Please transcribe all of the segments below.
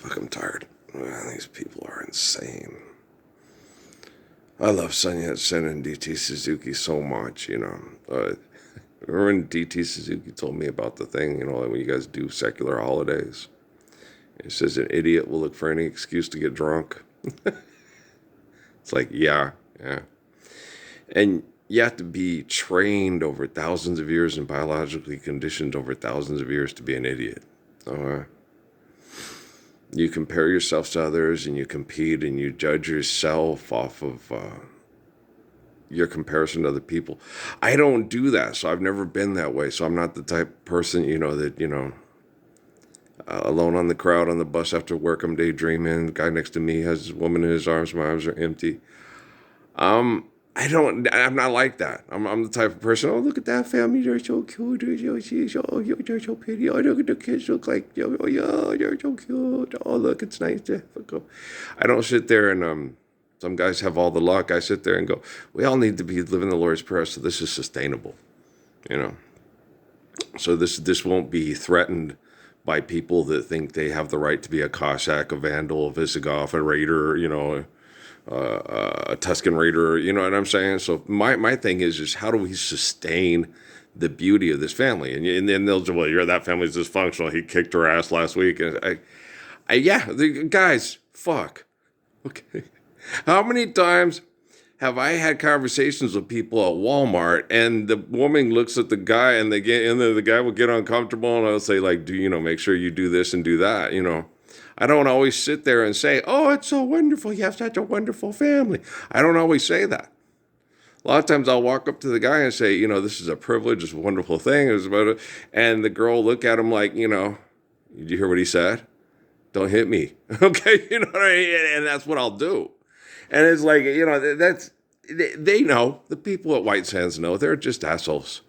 Fuck, I'm tired. Man, these people are insane. I love Sonia Sen and DT Suzuki so much, remember when DT Suzuki told me about the thing, like when you guys do secular holidays? He says an idiot will look for any excuse to get drunk. It's like, yeah. And you have to be trained over thousands of years and biologically conditioned over thousands of years to be an idiot. You compare yourself to others and you compete and you judge yourself off of your comparison to other people. I don't do that, so I've never been that way. So I'm not the type of person, that, alone on the crowd on the bus after work, I'm daydreaming. The guy next to me has a woman in his arms, my arms are empty. I'm not like that. I'm the type of person, oh, look at that family, they're so cute, they're so pretty, oh, look at the kids look like, oh, yeah, they're so cute, oh, look, it's nice to go. I don't sit there and, some guys have all the luck. I sit there and go, we all need to be living the Lord's Prayer, so this is sustainable, So this won't be threatened by people that think they have the right to be a Cossack, a Vandal, a Visigoth, a Raider, a Tuscan Raider, you know what I'm saying? So my thing is how do we sustain the beauty of this family? And then they'll say, well, that family's dysfunctional. He kicked her ass last week. And the guys, fuck. Okay. How many times have I had conversations with people at Walmart and the woman looks at the guy and the guy will get uncomfortable and I'll say, like, make sure you do this and do that, I don't always sit there and say, oh, it's so wonderful. You have such a wonderful family. I don't always say that. A lot of times I'll walk up to the guy and say, this is a privilege. It's a wonderful thing. And the girl will look at him like, did you hear what he said? Don't hit me. Okay. You know what I mean? And that's what I'll do. And it's like, they know. The people at White Sands know. They're just assholes.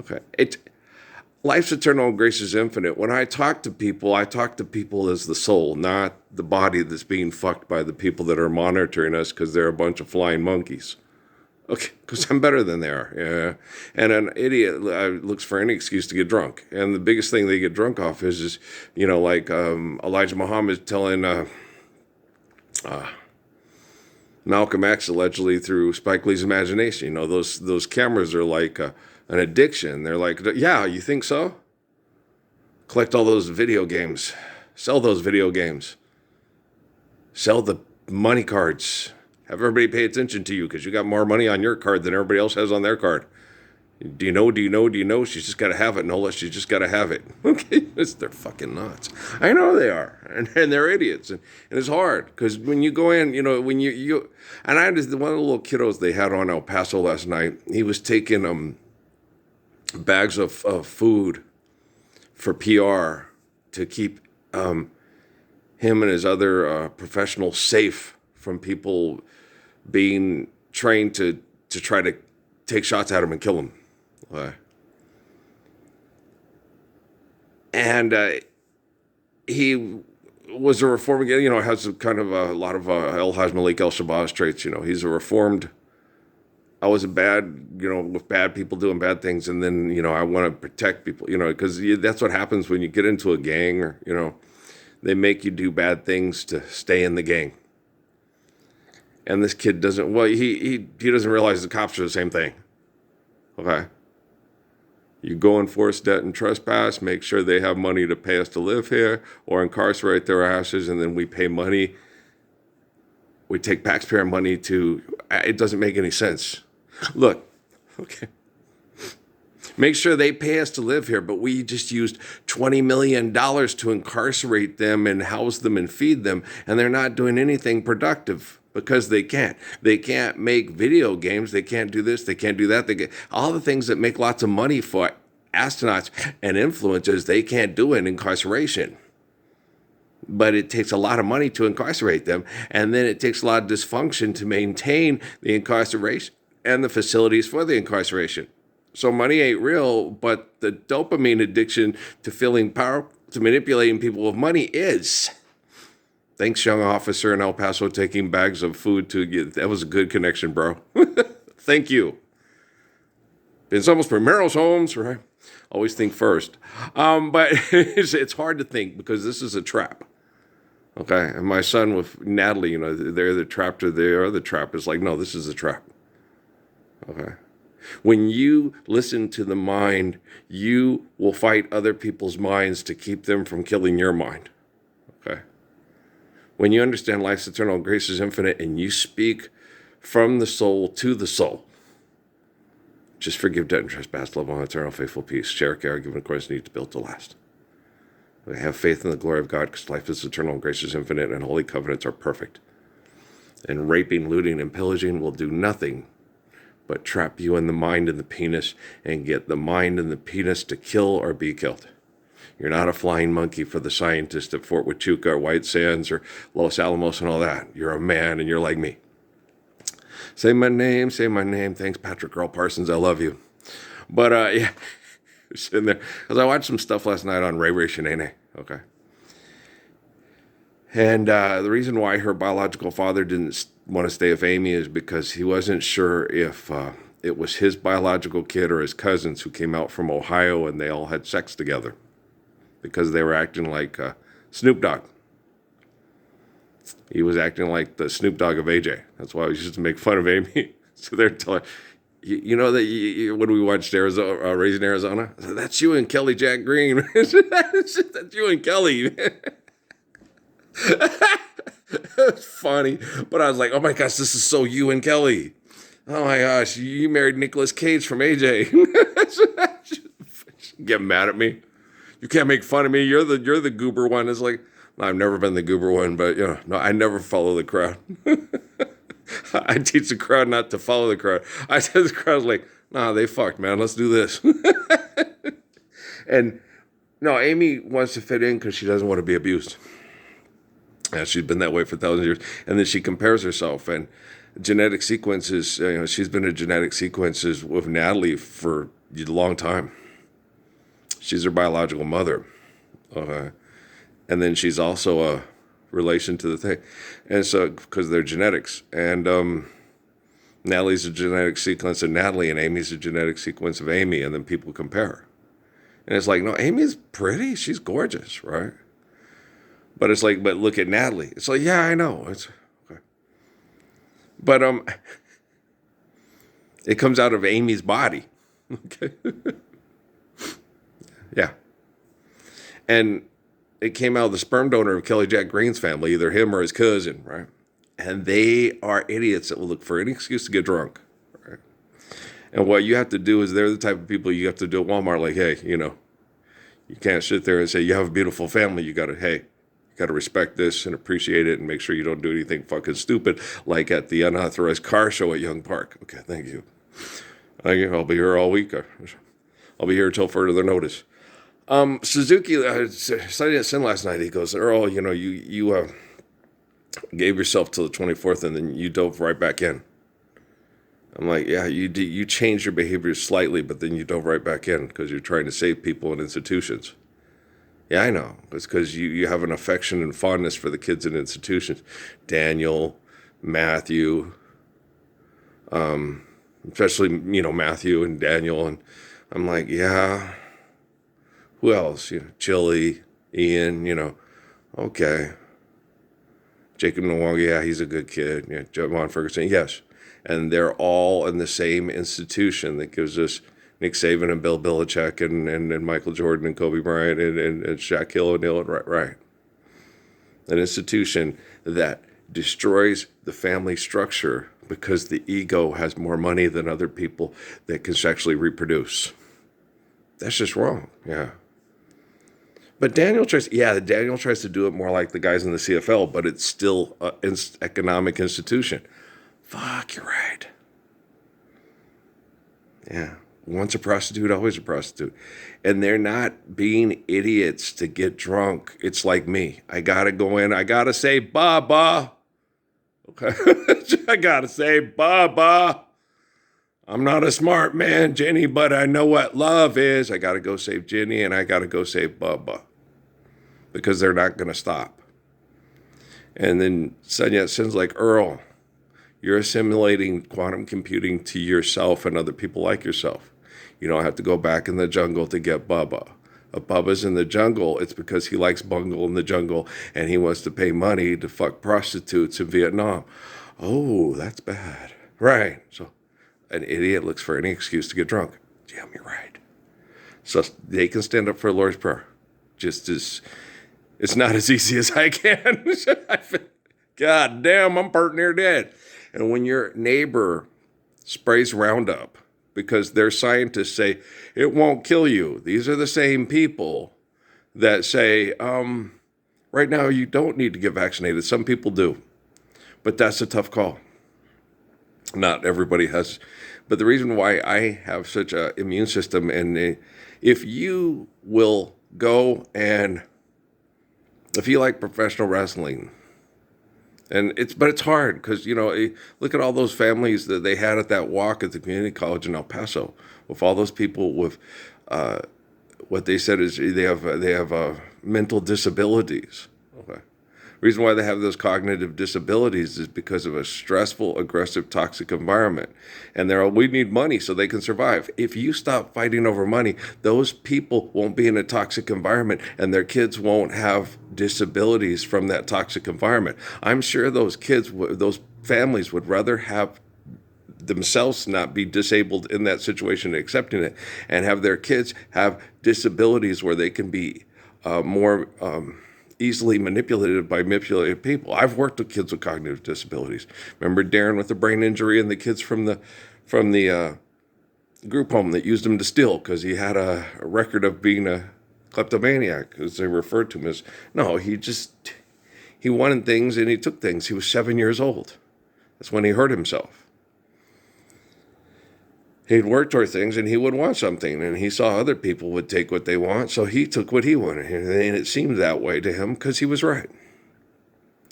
Okay. Life's eternal and grace is infinite. When I talk to people as the soul, not the body that's being fucked by the people that are monitoring us because they're a bunch of flying monkeys. Okay, because I'm better than they are. Yeah. And an idiot looks for any excuse to get drunk. And the biggest thing they get drunk off is like Elijah Muhammad telling Malcolm X allegedly through Spike Lee's imagination. Those cameras are like an addiction. They're like, yeah, you think so? Collect all those video games. Sell those video games. Sell the money cards. Have everybody pay attention to you because you got more money on your card than everybody else has on their card. Do you know? She's just got to have it, Nola. She's just got to have it. Okay? They're fucking nuts. I know they are. And they're idiots. And it's hard because when you go in, when you and I just, one of the little kiddos they had on El Paso last night, he was taking bags of food for PR to keep him and his other professionals safe from people being trained to try to take shots at him and kill him. And he was a reformed, has kind of a lot of El Haj Malik El Shabazz traits. He's a reformed. I was a bad, with bad people doing bad things. And then, I want to protect people, because that's what happens when you get into a gang or, they make you do bad things to stay in the gang. And this kid doesn't, he doesn't realize the cops are the same thing. Okay. You go enforce debt and trespass, make sure they have money to pay us to live here or incarcerate their asses, and then we pay money. We take taxpayer money it doesn't make any sense. Look, okay. Make sure they pay us to live here, but we just used $20 million to incarcerate them and house them and feed them, and they're not doing anything productive. Because they can't. They can't make video games. They can't do this. They can't do that. They get all the things that make lots of money for astronauts and influencers. They can't do in incarceration. But it takes a lot of money to incarcerate them. And then it takes a lot of dysfunction to maintain the incarceration and the facilities for the incarceration. So money ain't real, but the dopamine addiction to feeling power, to manipulating people with money is. Thanks, young officer in El Paso, taking bags of food to get. That was a good connection, bro. Thank you. Pensamos primeros, homes, right? Always think first. But it's hard to think because this is a trap. Okay. And my son with Natalie, they're the trap to they are the trap. It's like, no, this is the trap. Okay. When you listen to the mind, you will fight other people's minds to keep them from killing your mind. Okay. When you understand life's eternal, grace is infinite, and you speak from the soul to the soul, just forgive debt and trespass, love on eternal, faithful peace, share, care, give, and accordance need to build to last. We have faith in the glory of God because life is eternal, grace is infinite, and holy covenants are perfect. And raping, looting, and pillaging will do nothing but trap you in the mind and the penis and get the mind and the penis to kill or be killed. You're not a flying monkey for the scientists at Fort Huachuca or White Sands or Los Alamos and all that. You're a man and you're like me. Say my name, say my name. Thanks, Patrick Earl Parsons. I love you. But, yeah, sitting there. Because I watched some stuff last night on Ray Shanae. Okay. And the reason why her biological father didn't want to stay with Amy is because he wasn't sure if it was his biological kid or his cousins who came out from Ohio and they all had sex together because they were acting like Snoop Dogg. He was acting like the Snoop Dogg of AJ. That's why we used to make fun of Amy. So they're telling, you know that when we watched Arizona, Raising Arizona, I said, that's you and Kelly Jack Green. That's you and Kelly. It's funny, but I was like, oh my gosh, this is so you and Kelly. Oh my gosh, you married Nicolas Cage from AJ. Get mad at me. You can't make fun of me. You're the goober one. It's like, no, I've never been the goober one, but no, I never follow the crowd. I teach the crowd not to follow the crowd. I said the crowd's like, nah, they fucked, man. Let's do this. And no, Amy wants to fit in because she doesn't want to be abused. Yeah, she's been that way for thousands of years. And then she compares herself. And genetic sequences, she's been in genetic sequences with Natalie for a long time. She's her biological mother. And then she's also a relation to the thing. And so, because they're genetics. And Natalie's a genetic sequence of Natalie, and Amy's a genetic sequence of Amy. And then people compare. And it's like, no, Amy's pretty. She's gorgeous, right? But it's like, but look at Natalie. It's like, yeah, I know. It's okay. But it comes out of Amy's body. Okay. Yeah. And it came out of the sperm donor of Kelly Jack Green's family, either him or his cousin, right? And they are idiots that will look for any excuse to get drunk, right? And what you have to do is they're the type of people you have to do at Walmart, like, hey, you can't sit there and say, you have a beautiful family. You got to respect this and appreciate it and make sure you don't do anything fucking stupid like at the unauthorized car show at Young Park. Okay, thank you. I'll be here all week. I'll be here until further notice. Suzuki, Sunday at Sin last night, he goes, Earl, you gave yourself till the 24th and then you dove right back in. I'm like, yeah, you changed your behavior slightly, but then you dove right back in because you're trying to save people and institutions. Yeah, I know. It's because you have an affection and fondness for the kids in institutions. Daniel, Matthew, especially, Matthew and Daniel. And I'm like, yeah. Who else? Chili, Ian, okay. Jacob Nwanga, yeah, he's a good kid. Yeah, Javon Ferguson, yes. And they're all in the same institution that gives us Nick Saban and Bill Belichick and Michael Jordan and Kobe Bryant and Shaquille O'Neal. Right. An institution that destroys the family structure because the ego has more money than other people that can sexually reproduce. That's just wrong, yeah. But Daniel tries to do it more like the guys in the CFL, but it's still an economic institution. Fuck, you're right. Yeah. Once a prostitute, always a prostitute. And they're not being idiots to get drunk. It's like me. I got to go in. I got to say, Bubba. Okay. I got to say, Bubba. I'm not a smart man, Jenny, but I know what love is. I got to go save Jenny and I got to go save Bubba. Because they're not going to stop. And then Sun Yat-sen's like, Earl, you're assimilating quantum computing to yourself and other people like yourself. You don't have to go back in the jungle to get Bubba. a Bubba's in the jungle, it's because he likes bungle in the jungle and he wants to pay money to fuck prostitutes in Vietnam. Oh, that's bad. Right. So an idiot looks for any excuse to get drunk. Damn, you're right. So they can stand up for a Lord's Prayer. Just as it's not as easy as I can. God damn, I'm burnt near dead. And when your neighbor sprays Roundup because their scientists say it won't kill you, these are the same people that say, right now you don't need to get vaccinated. Some people do, but that's a tough call. Not everybody has. But the reason why I have such an immune system, and if you will go and if you like professional wrestling, but it's hard because, look at all those families that they had at that walk at the community college in El Paso with all those people with what they said is they have mental disabilities. Okay. Reason why they have those cognitive disabilities is because of a stressful, aggressive, toxic environment. And we need money so they can survive. If you stop fighting over money, those people won't be in a toxic environment and their kids won't have disabilities from that toxic environment. I'm sure those families would rather have themselves not be disabled in that situation, accepting it, and have their kids have disabilities where they can be more easily manipulated by manipulated people. I've worked with kids with cognitive disabilities. Remember Darren with the brain injury and the kids from the group home that used him to steal because he had a record of being a kleptomaniac, as they referred to him as. No, he wanted things and he took things. He was 7 years old. That's when he hurt himself. He'd work toward things and he would want something, and he saw other people would take what they want, so he took what he wanted, and it seemed that way to him because he was right.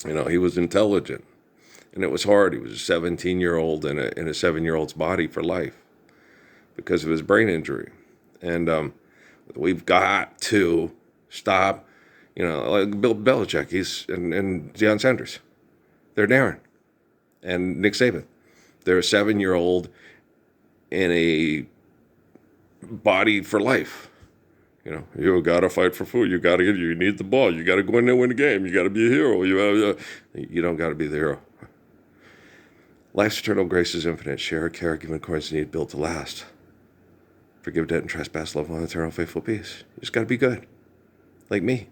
He was intelligent, and it was hard. He was a 17-year-old in a 7-year-old's body for life because of his brain injury. We've got to stop, like Bill Belichick, and Deion Sanders. They're Darren and Nick Saban. They're a 7-year-old in a body for life. You gotta fight for food. You need the ball. You gotta go in there and win the game. You gotta be a hero. You don't gotta be the hero. Life's eternal grace is infinite. Share, care, give, and course need built to last. Forgive debt and trespass, love, one eternal, faithful peace. You just gotta be good. Like me.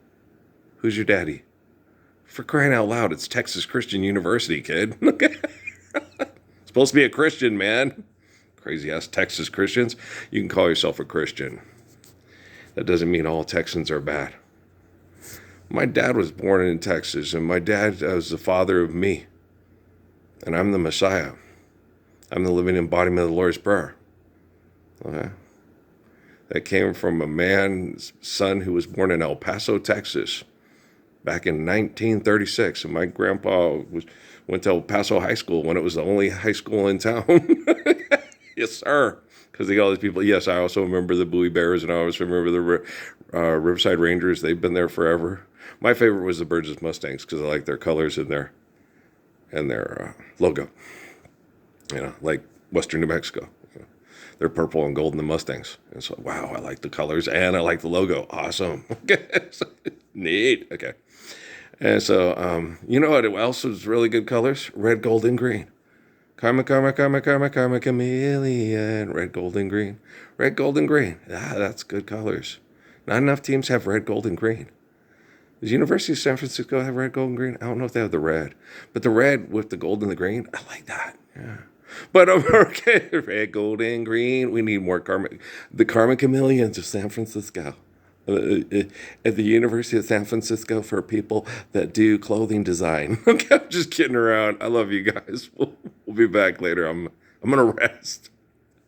Who's your daddy? For crying out loud, it's Texas Christian University, kid. Supposed to be a Christian, man. Crazy ass Texas Christians. You can call yourself a Christian. That doesn't mean all Texans are bad. My dad was born in Texas, and my dad was the father of me. And I'm the Messiah. I'm the living embodiment of the Lord's Prayer. Okay? That came from a man's son who was born in El Paso, Texas, back in 1936. And my grandpa went to El Paso High School when it was the only high school in town. Yes, sir. Because they got all these people. Yes, I also remember the Bowie Bears, and I always remember the Riverside Rangers. They've been there forever. My favorite was the Burgess Mustangs because I like their colors and their logo. Like Western New Mexico. They're purple and gold in the Mustangs. And so, wow, I like the colors and I like the logo. Awesome. Neat. Okay. And so, you know what else was really good colors? Red, gold, and green. Karma, karma, karma, karma, karma, chameleon. Red, gold, and green. Red, gold, and green. That's good colors. Not enough teams have red, gold, and green. Does University of San Francisco have red, gold, and green? I don't know if they have the red. But the red with the gold and the green, I like that. Yeah. But okay, red, gold, and green. We need more karma. The Karma Chameleons of San Francisco. At the University of San Francisco for people that do clothing design. Okay, I'm just kidding around. I love you guys. We'll be back later. I'm gonna rest.